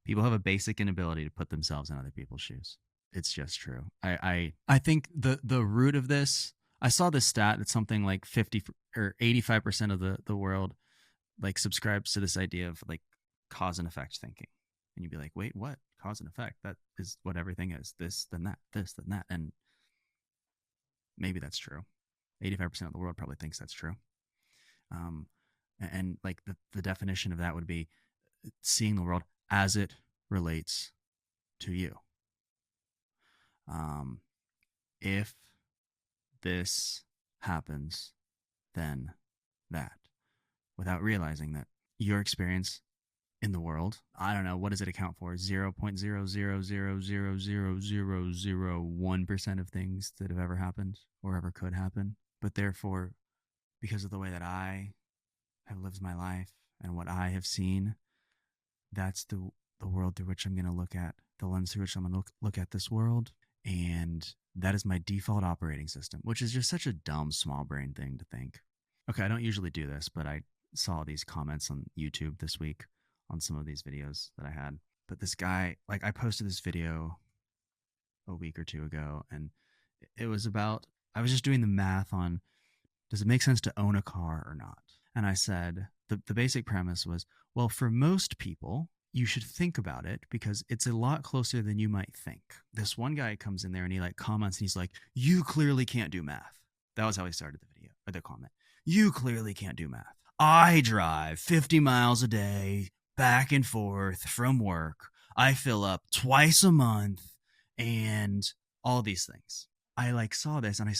People have a basic inability to put themselves in other people's shoes. It's just true. I think the root of this, I saw this stat that something like 50 or 85% of the world like subscribes to this idea of like cause and effect thinking. And you'd be like, wait, what? Cause and effect? That is what everything is. This, then that, this, then that. And maybe that's true. 85% of the world probably thinks that's true. Um, and like the definition of that would be seeing the world as it relates to you. If this happens, then that, without realizing that your experience in the world, I don't know, what does it account for? 0.000000001% of things that have ever happened or ever could happen. But therefore, because of the way that I have lived my life and what I have seen, that's the world through which I'm going to look at, the lens through which I'm going to look at this world. And that is my default operating system, which is just such a dumb, small brain thing to think. Okay, I don't usually do this, but I saw these comments on YouTube this week on some of these videos that I had. But this guy, like, I posted this video a week or two ago, and it was about, I was just doing the math on, does it make sense to own a car or not? And I said, the basic premise was, well, for most people, you should think about it because it's a lot closer than you might think. This one guy comes in there and he like comments and he's like, you clearly can't do math. That was how he started the video or the comment. You clearly can't do math. I drive 50 miles a day back and forth from work. I fill up twice a month and all these things. I like saw this and I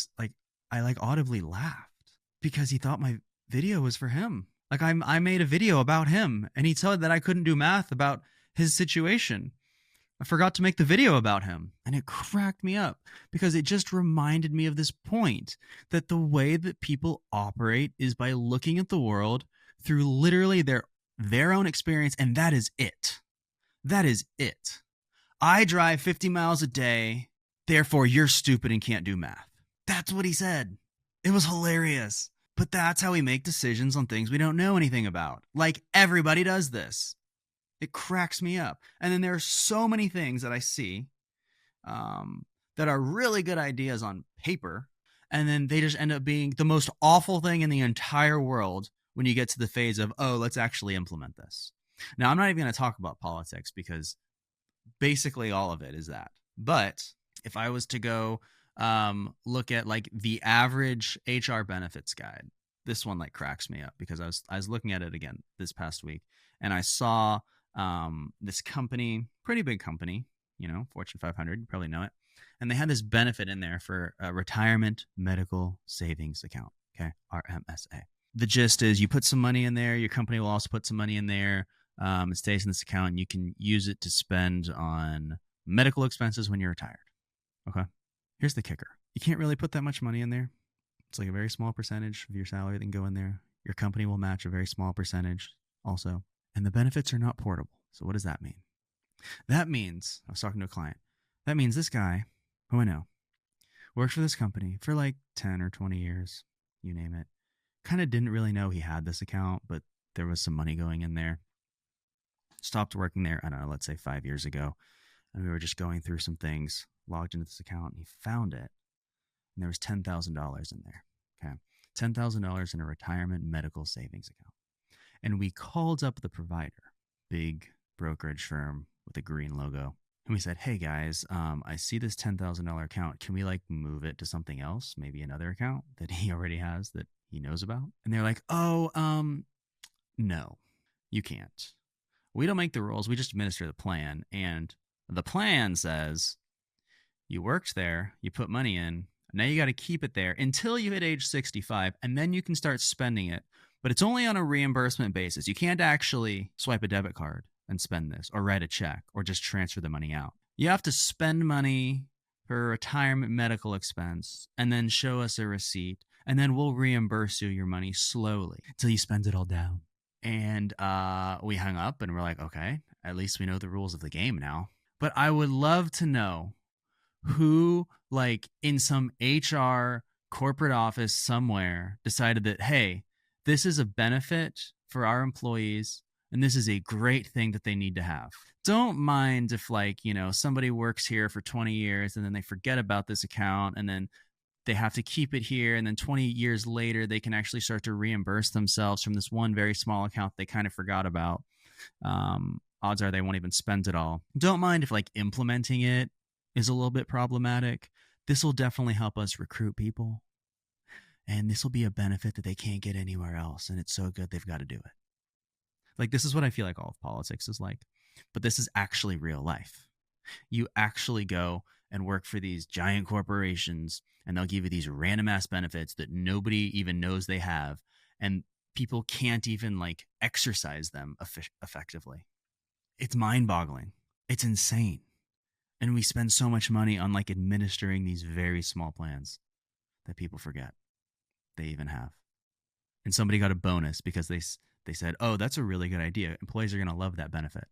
audibly laughed because he thought my video was for him. Like I made a video about him and he said that I couldn't do math about his situation. I forgot to make the video about him and it cracked me up because it just reminded me of this point that the way that people operate is by looking at the world through literally their own experience, and that is it. That is it. I drive 50 miles a day, therefore you're stupid and can't do math. That's what he said. It was hilarious. But that's how we make decisions on things we don't know anything about. Like, everybody does this. It cracks me up. And then there are so many things that I see that are really good ideas on paper, and then they just end up being the most awful thing in the entire world when you get to the phase of, oh, let's actually implement this. Now, I'm not even going to talk about politics because basically all of it is that. But if I was to go look at like the average HR benefits guide, this one like cracks me up because I was looking at it again this past week and I saw this company, pretty big company, Fortune 500, you probably know it. And they had this benefit in there for a retirement medical savings account. Okay. RMSA. The gist is you put some money in there. Your company will also put some money in there. It stays in this account and you can use it to spend on medical expenses when you're retired. Okay. Here's the kicker. You can't really put that much money in there. It's like a very small percentage of your salary that can go in there. Your company will match a very small percentage also. And the benefits are not portable. So what does that mean? That means, I was talking to a client, that means this guy, who I know, worked for this company for like 10 or 20 years, you name it. Kind of didn't really know he had this account, but there was some money going in there. Stopped working there, I don't know, let's say 5 years ago. And we were just going through some things, logged into this account, and he found it. And there was $10,000 in there. Okay. $10,000 in a retirement medical savings account. And we called up the provider, big brokerage firm with a green logo. And we said, hey guys, I see this $10,000 account. Can we like move it to something else? Maybe another account that he already has that he knows about? And they're like, oh, no, you can't. We don't make the rules. We just administer the plan. And the plan says you worked there, you put money in, now you got to keep it there until you hit age 65, and then you can start spending it. But it's only on a reimbursement basis. You can't actually swipe a debit card and spend this or write a check or just transfer the money out. You have to spend money for a retirement medical expense and then show us a receipt, and then we'll reimburse you your money slowly until you spend it all down. And we hung up and we're like, okay, at least we know the rules of the game now. But I would love to know who, like in some HR corporate office somewhere, decided that, hey, this is a benefit for our employees And this is a great thing that they need to have. Don't mind if, like, somebody works here for 20 years and then they forget about this account and then they have to keep it here. And then 20 years later, they can actually start to reimburse themselves from this one very small account they kind of forgot about. Odds are they won't even spend it all. Don't mind if, like, implementing it is a little bit problematic. This will definitely help us recruit people. And this will be a benefit that they can't get anywhere else. And it's so good they've got to do it. Like, this is what I feel like all of politics is like. But this is actually real life. You actually go and work for these giant corporations, and they'll give you these random ass benefits that nobody even knows they have. And people can't even, like, exercise them effectively. It's mind boggling. It's insane. And we spend so much money on, like, administering these very small plans that people forget they even have. And somebody got a bonus because they said, "Oh, that's a really good idea. Employees are going to love that benefit."